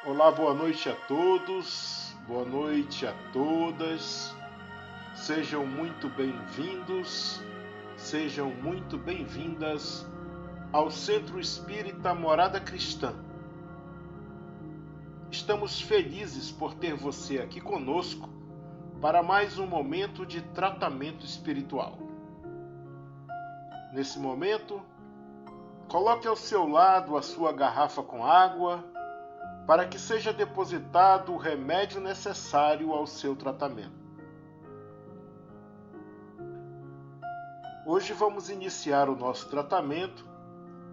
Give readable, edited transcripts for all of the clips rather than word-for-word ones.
Olá, boa noite a todos, boa noite a todas. Sejam muito bem-vindos, sejam muito bem-vindas ao Centro Espírita Morada Cristã. Estamos felizes por ter você aqui conosco para mais um momento de tratamento espiritual. Nesse momento, coloque ao seu lado a sua garrafa com água, para que seja depositado o remédio necessário ao seu tratamento. Hoje vamos iniciar o nosso tratamento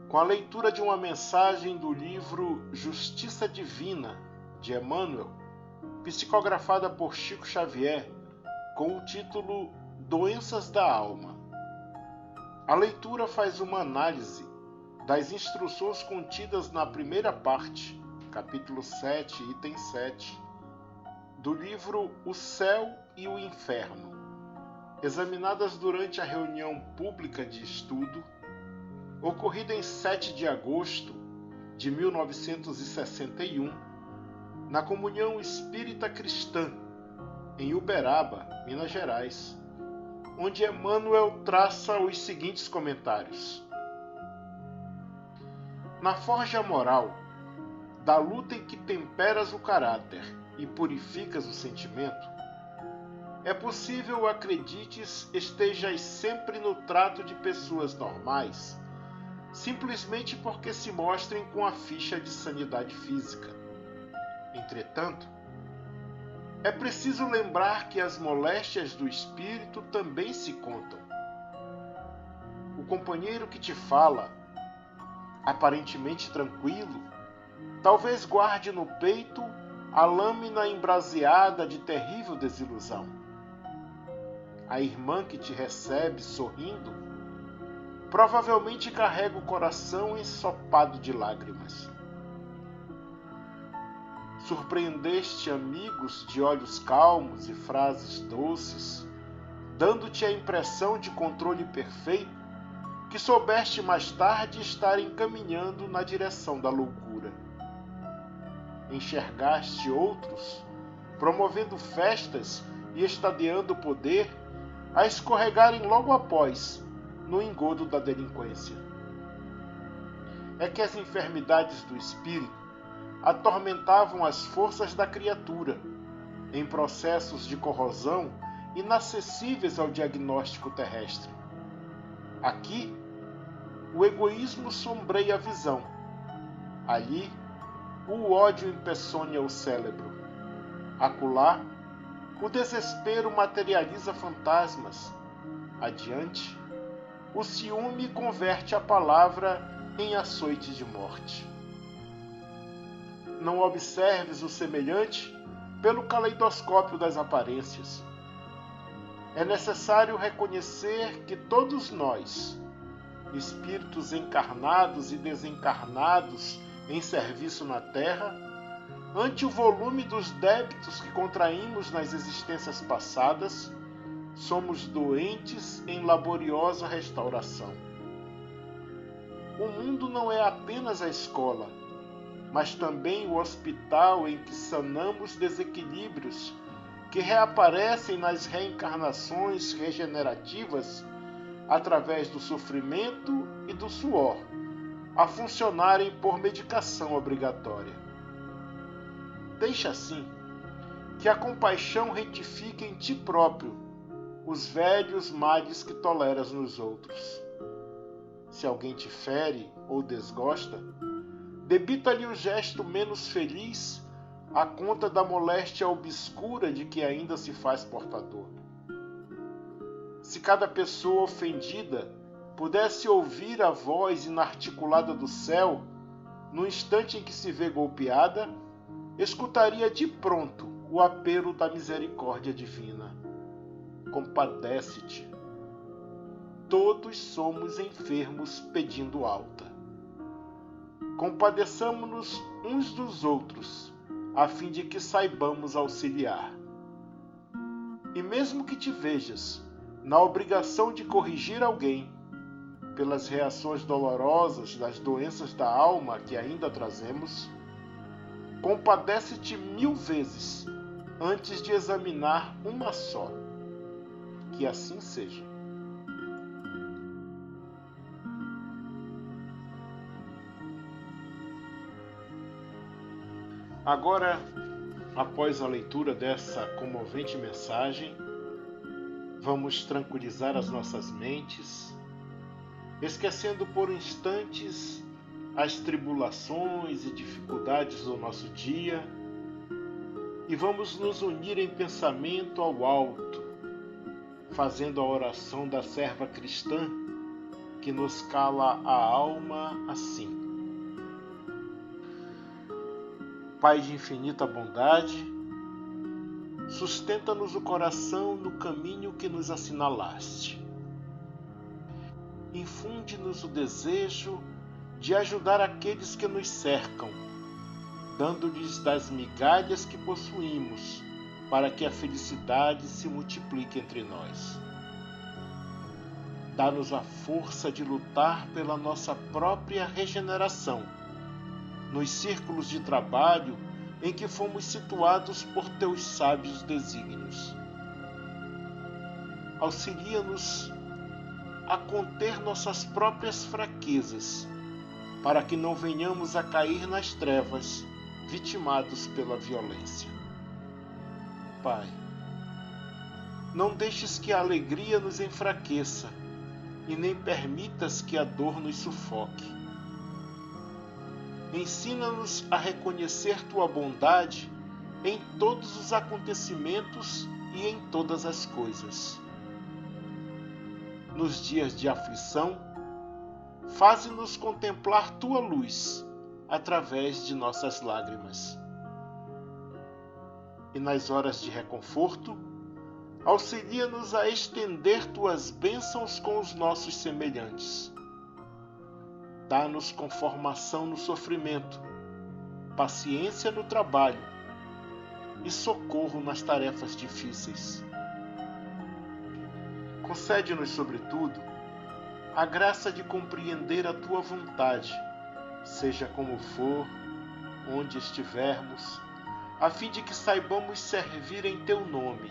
com a leitura de uma mensagem do livro Justiça Divina, de Emmanuel, psicografada por Chico Xavier, com o título Doenças da Alma. A leitura faz uma análise das instruções contidas na primeira parte, capítulo 7, item 7, do livro O Céu e o Inferno, examinadas durante a reunião pública de estudo, ocorrida em 7 de agosto de 1961, na Comunhão Espírita Cristã, em Uberaba, Minas Gerais, onde Emmanuel traça os seguintes comentários. Na forja moral, da luta em que temperas o caráter e purificas o sentimento, é possível, acredites, estejas sempre no trato de pessoas normais, simplesmente porque se mostrem com a ficha de sanidade física. Entretanto, é preciso lembrar que as moléstias do espírito também se contam. O companheiro que te fala, aparentemente tranquilo, talvez guarde no peito a lâmina embraseada de terrível desilusão. A irmã que te recebe sorrindo, provavelmente carrega o coração ensopado de lágrimas. Surpreendeste amigos de olhos calmos e frases doces, dando-te a impressão de controle perfeito, que soubeste mais tarde estar encaminhando na direção da loucura. Enxergaste outros, promovendo festas e estadeando poder, a escorregarem logo após, no engodo da delinquência. É que as enfermidades do espírito atormentavam as forças da criatura, em processos de corrosão inacessíveis ao diagnóstico terrestre. Aqui, o egoísmo sombreia a visão. Ali, o ódio impessonia o cérebro. Acolá, o desespero materializa fantasmas. Adiante, o ciúme converte a palavra em açoite de morte. Não observes o semelhante pelo caleidoscópio das aparências. É necessário reconhecer que todos nós, espíritos encarnados e desencarnados em serviço na Terra, ante o volume dos débitos que contraímos nas existências passadas, somos doentes em laboriosa restauração. O mundo não é apenas a escola, mas também o hospital em que sanamos desequilíbrios que reaparecem nas reencarnações regenerativas através do sofrimento e do suor, a funcionarem por medicação obrigatória. Deixa assim que a compaixão retifique em ti próprio os velhos males que toleras nos outros. Se alguém te fere ou desgosta, debita-lhe o gesto menos feliz à conta da moléstia obscura de que ainda se faz portador. Se cada pessoa ofendida pudesse ouvir a voz inarticulada do céu, no instante em que se vê golpeada, escutaria de pronto o apelo da misericórdia divina. Compadece-te. Todos somos enfermos pedindo alta. Compadeçamo-nos uns dos outros, a fim de que saibamos auxiliar. E mesmo que te vejas na obrigação de corrigir alguém, pelas reações dolorosas das doenças da alma que ainda trazemos, compadece-te 1000 vezes antes de examinar uma só. Que assim seja. Agora, após a leitura dessa comovente mensagem, vamos tranquilizar as nossas mentes, esquecendo por instantes as tribulações e dificuldades do nosso dia, e vamos nos unir em pensamento ao alto, fazendo a oração da serva cristã que nos cala a alma assim. Pai de infinita bondade, sustenta-nos o coração no caminho que nos assinalaste. Infunde-nos o desejo de ajudar aqueles que nos cercam, dando-lhes das migalhas que possuímos, para que a felicidade se multiplique entre nós. Dá-nos a força de lutar pela nossa própria regeneração, nos círculos de trabalho em que fomos situados por teus sábios desígnios. Auxilia-nos a conter nossas próprias fraquezas, para que não venhamos a cair nas trevas, vitimados pela violência. Pai, não deixes que a alegria nos enfraqueça e nem permitas que a dor nos sufoque. Ensina-nos a reconhecer tua bondade em todos os acontecimentos e em todas as coisas. Nos dias de aflição, faze-nos contemplar tua luz através de nossas lágrimas. E nas horas de reconforto, auxilia-nos a estender tuas bênçãos com os nossos semelhantes. Dá-nos conformação no sofrimento, paciência no trabalho e socorro nas tarefas difíceis. Concede-nos, sobretudo, a graça de compreender a tua vontade, seja como for, onde estivermos, a fim de que saibamos servir em teu nome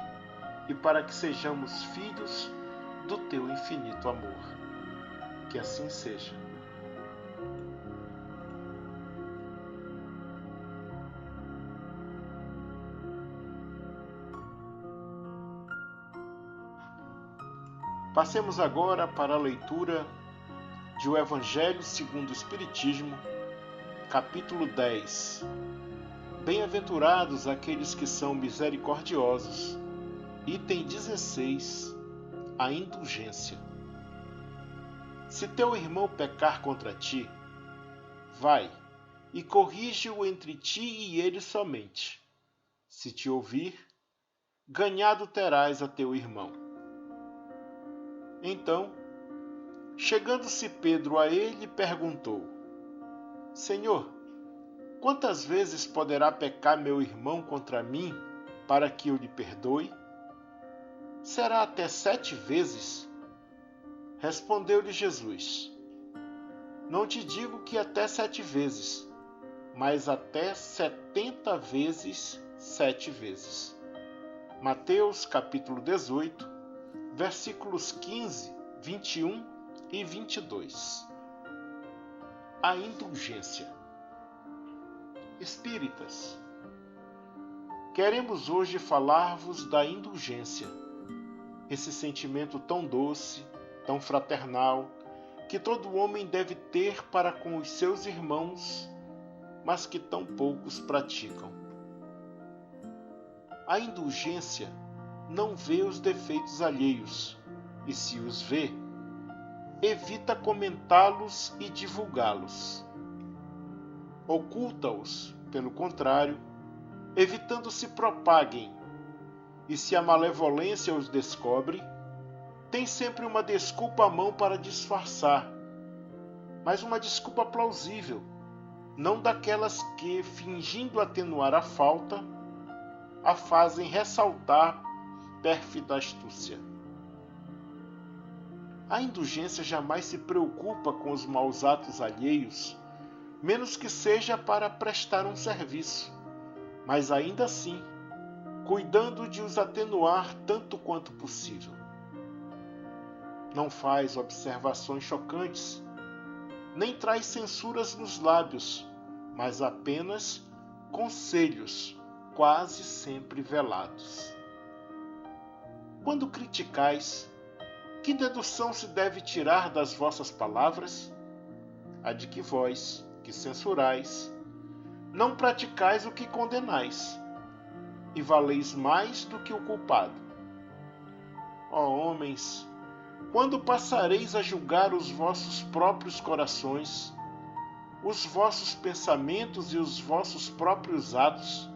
e para que sejamos filhos do teu infinito amor. Que assim seja. Passemos agora para a leitura de O Evangelho segundo o Espiritismo, capítulo 10. Bem-aventurados aqueles que são misericordiosos. Item 16. A indulgência. Se teu irmão pecar contra ti, vai e corrige-o entre ti e ele somente. Se te ouvir, ganhado terás a teu irmão. Então, chegando-se Pedro a ele, perguntou: Senhor, quantas vezes poderá pecar meu irmão contra mim, para que eu lhe perdoe? Será até 7 vezes? Respondeu-lhe Jesus: Não te digo que até 7 vezes, mas até 70 vezes 7 vezes. Mateus capítulo 18, versículos 15, 21 e 22. A indulgência. Espíritas, queremos hoje falar-vos da indulgência, esse sentimento tão doce, tão fraternal, que todo homem deve ter para com os seus irmãos, mas que tão poucos praticam. A indulgência não vê os defeitos alheios, e se os vê, evita comentá-los e divulgá-los. Oculta-os, pelo contrário, evitando se propaguem, e se a malevolência os descobre, tem sempre uma desculpa à mão para disfarçar, mas uma desculpa plausível, não daquelas que, fingindo atenuar a falta, a fazem ressaltar pérfida astúcia. A indulgência jamais se preocupa com os maus atos alheios, menos que seja para prestar um serviço. mas ainda assim, cuidando de os atenuar tanto quanto possível. Não faz observações chocantes, nem traz censuras nos lábios, mas apenas conselhos, quase sempre velados. Quando criticais, que dedução se deve tirar das vossas palavras? A de que vós, que censurais, não praticais o que condenais, e valeis mais do que o culpado. Ó homens, quando passareis a julgar os vossos próprios corações, os vossos pensamentos e os vossos próprios atos,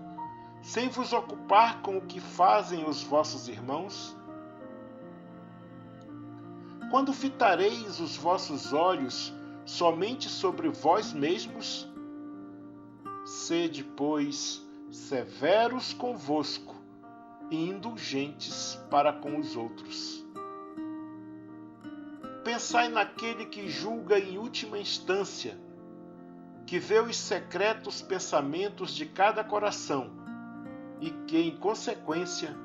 sem vos ocupar com o que fazem os vossos irmãos? Quando fitareis os vossos olhos somente sobre vós mesmos? Sede, pois, severos convosco e indulgentes para com os outros. Pensai naquele que julga em última instância, que vê os secretos pensamentos de cada coração e que, em consequência,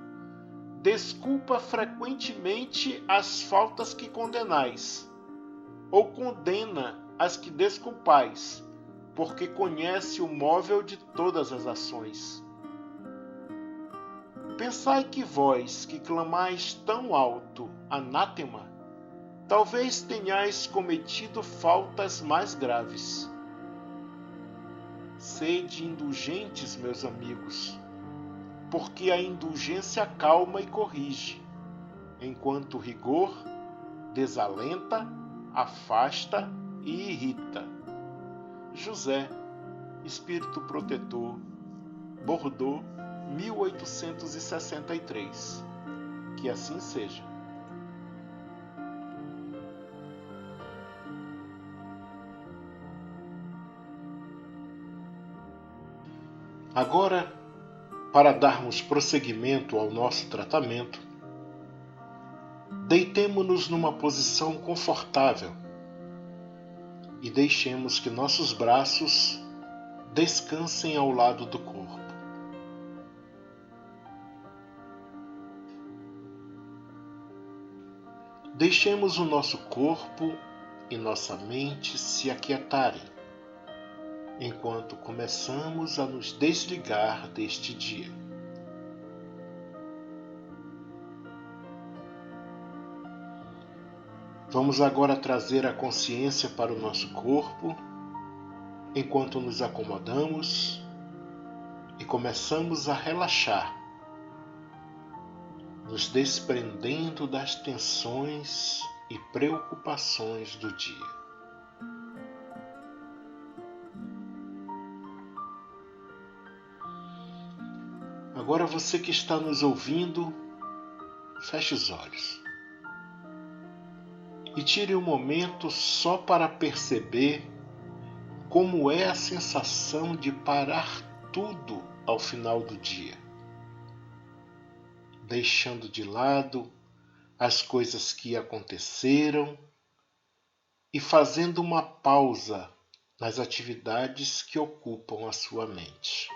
desculpa frequentemente as faltas que condenais, ou condena as que desculpais, porque conhece o móvel de todas as ações. Pensai que vós, que clamais tão alto, anátema, talvez tenhais cometido faltas mais graves. Sede indulgentes, meus amigos, porque a indulgência calma e corrige, enquanto o rigor desalenta, afasta e irrita. José, Espírito Protetor, Bordeaux, 1863. Que assim seja. Agora, para darmos prosseguimento ao nosso tratamento, deitemo-nos numa posição confortável e deixemos que nossos braços descansem ao lado do corpo. Deixemos o nosso corpo e nossa mente se aquietarem, enquanto começamos a nos desligar deste dia. Vamos agora trazer a consciência para o nosso corpo, enquanto nos acomodamos e começamos a relaxar, nos desprendendo das tensões e preocupações do dia. Agora você que está nos ouvindo, feche os olhos e tire um momento só para perceber como é a sensação de parar tudo ao final do dia, deixando de lado as coisas que aconteceram e fazendo uma pausa nas atividades que ocupam a sua mente.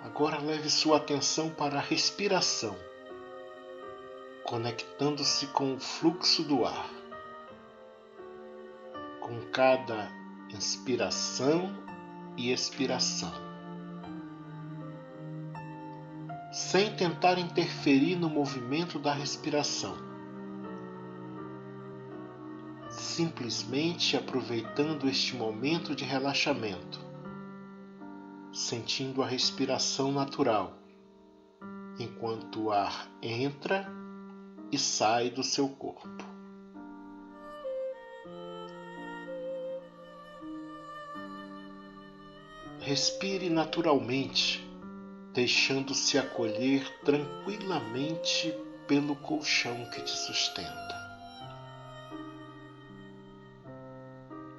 Agora leve sua atenção para a respiração, conectando-se com o fluxo do ar. Com cada inspiração e expiração, sem tentar interferir no movimento da respiração, simplesmente aproveitando este momento de relaxamento, sentindo a respiração natural, enquanto o ar entra e sai do seu corpo. Respire naturalmente, deixando-se acolher tranquilamente pelo colchão que te sustenta.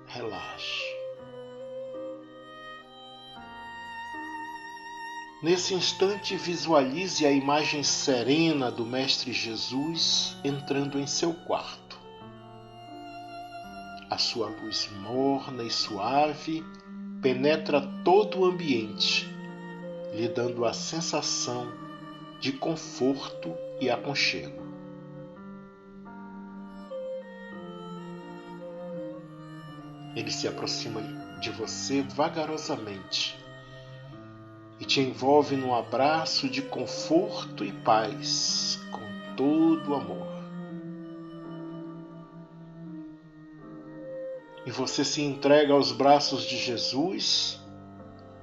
Relaxe. Nesse instante, visualize a imagem serena do Mestre Jesus entrando em seu quarto. sua luz morna e suave penetra todo o ambiente, lhe dando a sensação de conforto e aconchego. Ele se aproxima de você vagarosamente e te envolve num abraço de conforto e paz, com todo o amor. E você se entrega aos braços de Jesus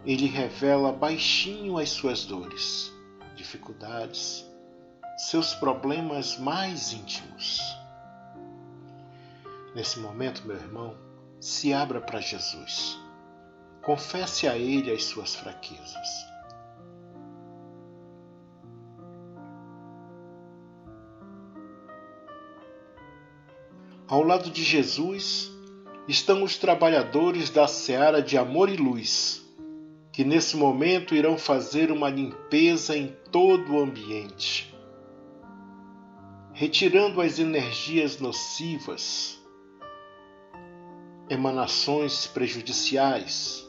e lhe revela baixinho as suas dores, dificuldades, seus problemas mais íntimos. Nesse momento, meu irmão, se abra para Jesus. Confesse a Ele as suas fraquezas. Ao lado de Jesus estão os trabalhadores da seara de amor e luz, que nesse momento irão fazer uma limpeza em todo o ambiente, retirando as energias nocivas, emanações prejudiciais,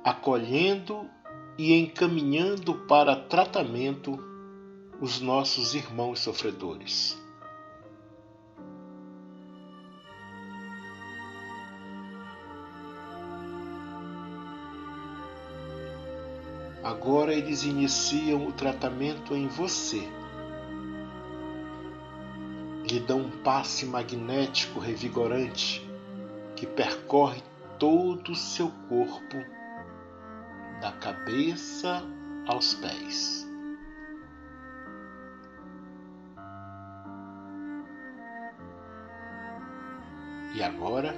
acolhendo e encaminhando para tratamento os nossos irmãos sofredores. Agora eles iniciam o tratamento em você. Lhe dão um passe magnético revigorante que percorre todo o seu corpo, da cabeça aos pés. E agora,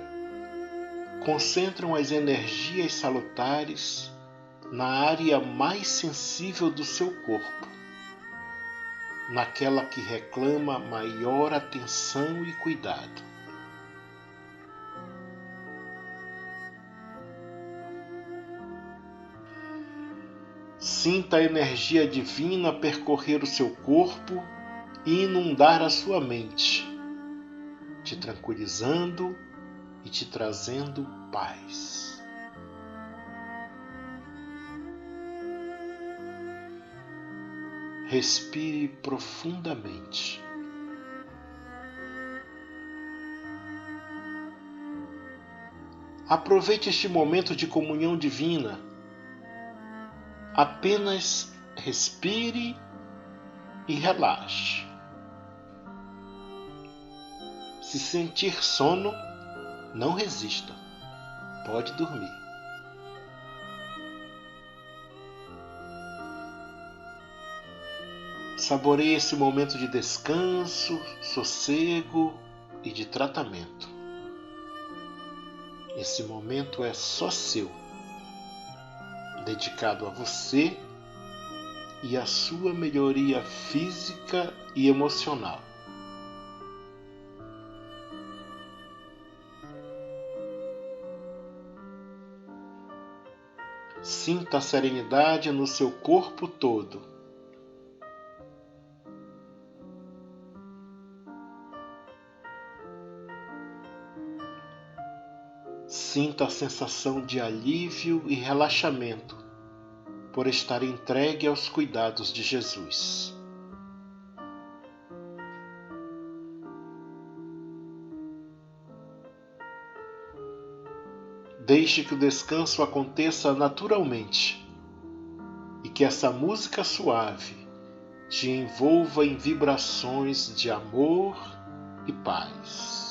concentram as energias salutares na área mais sensível do seu corpo, naquela que reclama maior atenção e cuidado. Sinta a energia divina percorrer o seu corpo e inundar a sua mente, te tranquilizando e te trazendo paz. Respire profundamente. Aproveite este momento de comunhão divina. Apenas respire e relaxe. Se sentir sono, não resista. Pode dormir. Saboreie esse momento de descanso, sossego e de tratamento. Esse momento é só seu, dedicado a você e à sua melhoria física e emocional. Sinta a serenidade no seu corpo todo. Sinta a sensação de alívio e relaxamento por estar entregue aos cuidados de Jesus. Deixe que o descanso aconteça naturalmente e que essa música suave te envolva em vibrações de amor e paz.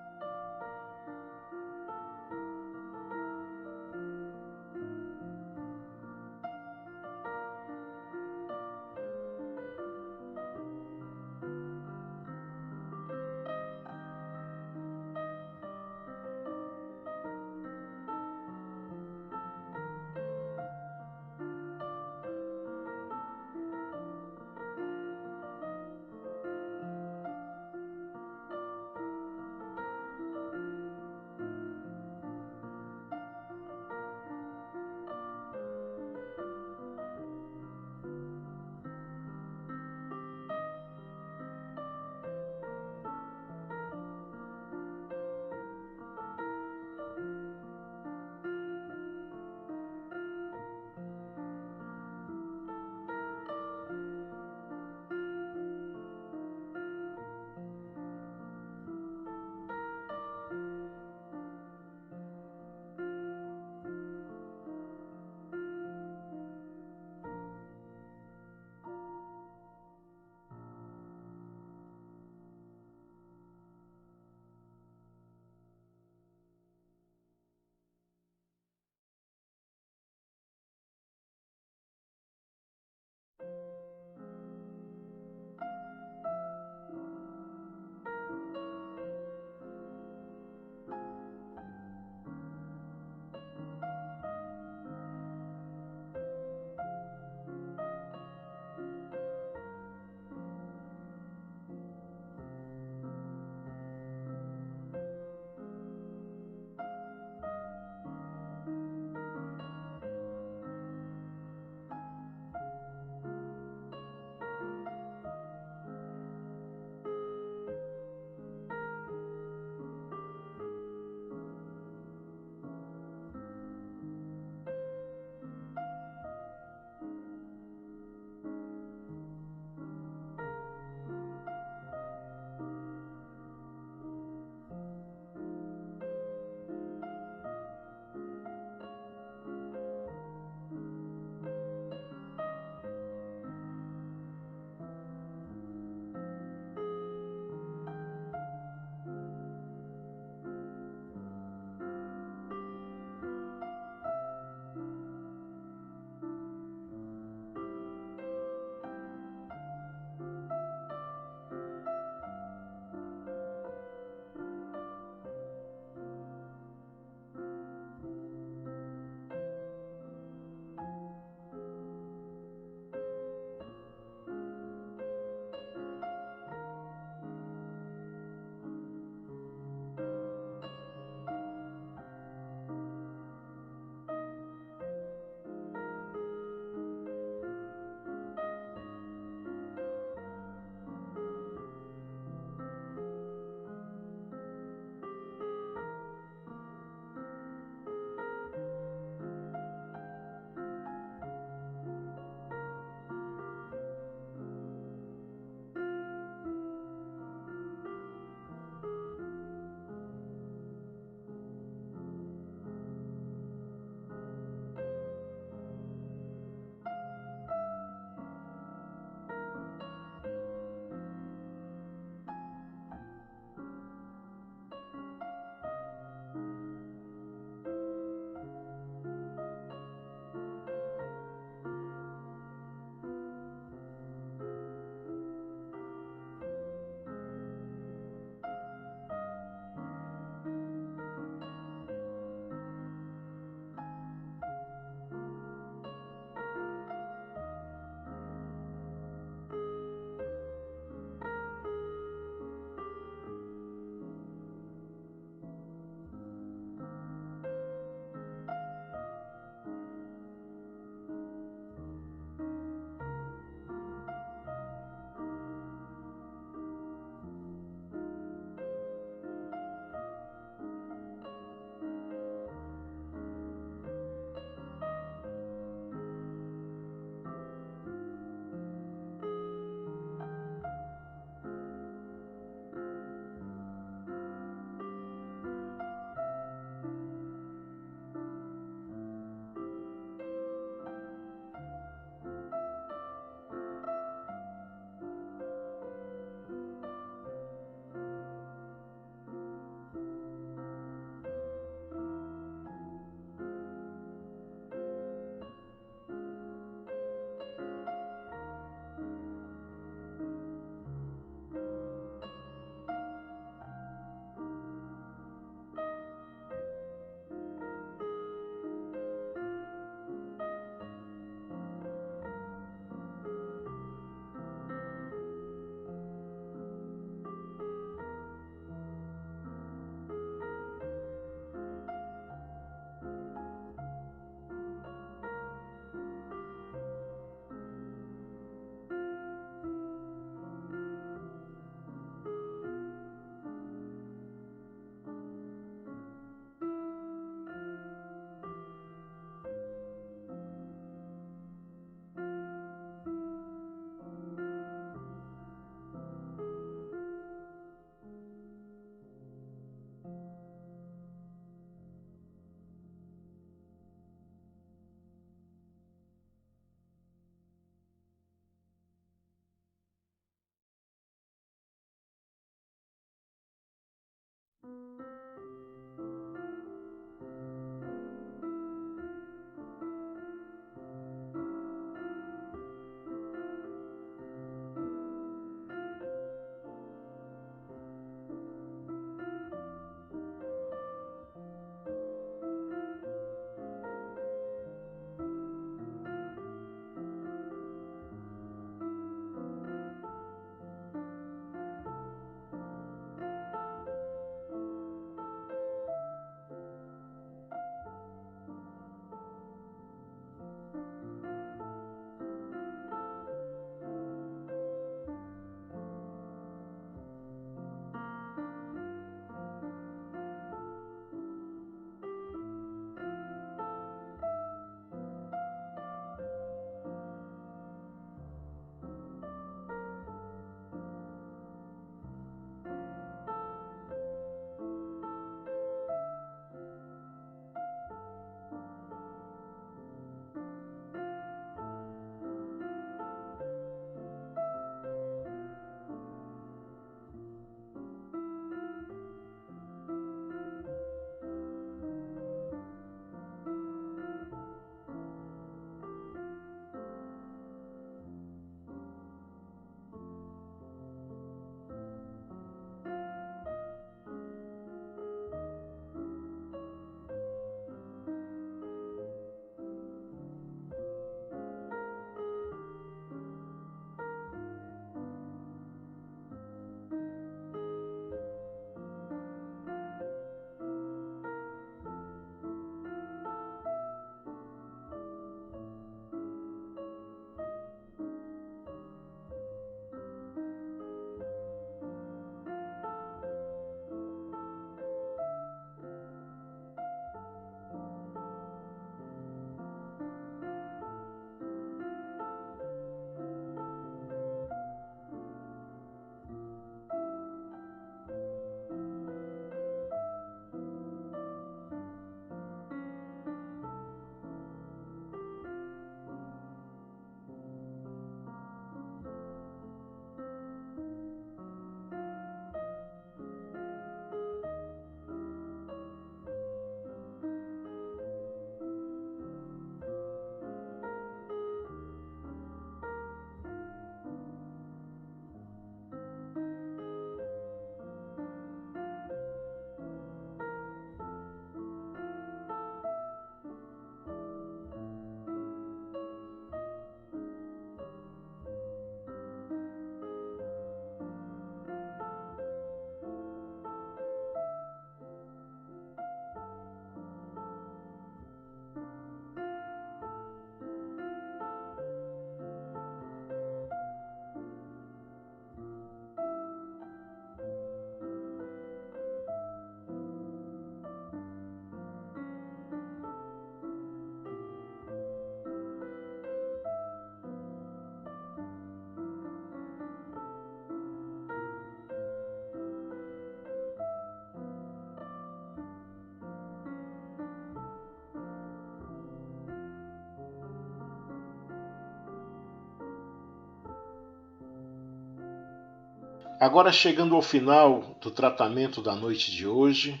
Agora, chegando ao final do tratamento da noite de hoje,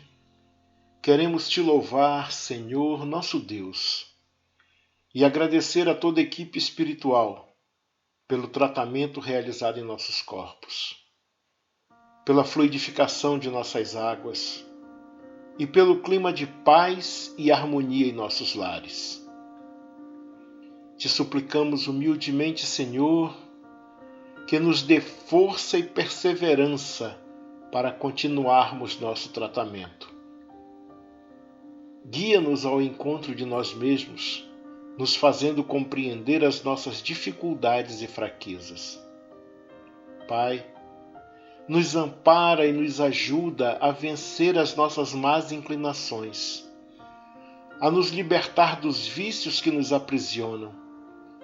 queremos te louvar, Senhor, nosso Deus, e agradecer a toda a equipe espiritual pelo tratamento realizado em nossos corpos, pela fluidificação de nossas águas e pelo clima de paz e harmonia em nossos lares. Te suplicamos humildemente, Senhor, que nos dê força e perseverança para continuarmos nosso tratamento. Guia-nos ao encontro de nós mesmos, nos fazendo compreender as nossas dificuldades e fraquezas. Pai, nos ampara e nos ajuda a vencer as nossas más inclinações, a nos libertar dos vícios que nos aprisionam,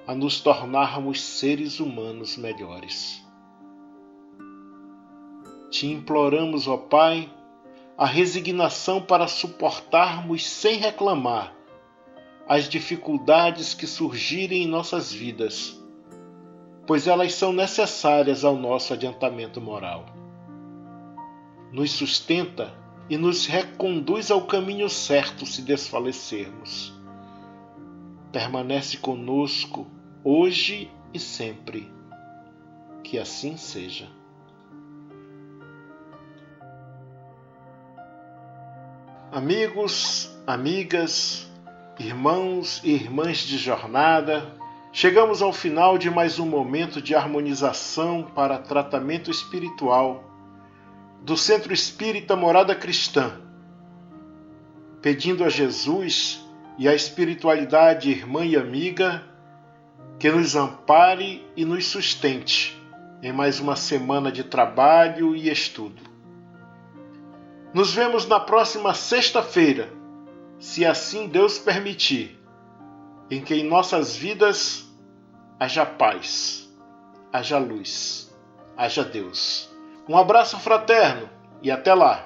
a nos tornarmos seres humanos melhores. Te imploramos, ó Pai, a resignação para suportarmos sem reclamar as dificuldades que surgirem em nossas vidas, pois elas são necessárias ao nosso adiantamento moral. Nos sustenta e nos reconduz ao caminho certo se desfalecermos. Permanece conosco hoje e sempre. Que assim seja. Amigos, amigas, irmãos e irmãs de jornada, chegamos ao final de mais um momento de harmonização para tratamento espiritual do Centro Espírita Morada Cristã, pedindo a Jesus e à espiritualidade irmã e amiga que nos ampare e nos sustente em mais uma semana de trabalho e estudo. Nos vemos na próxima sexta-feira, se assim Deus permitir, em que em nossas vidas haja paz, haja luz, haja Deus. Um abraço fraterno e até lá!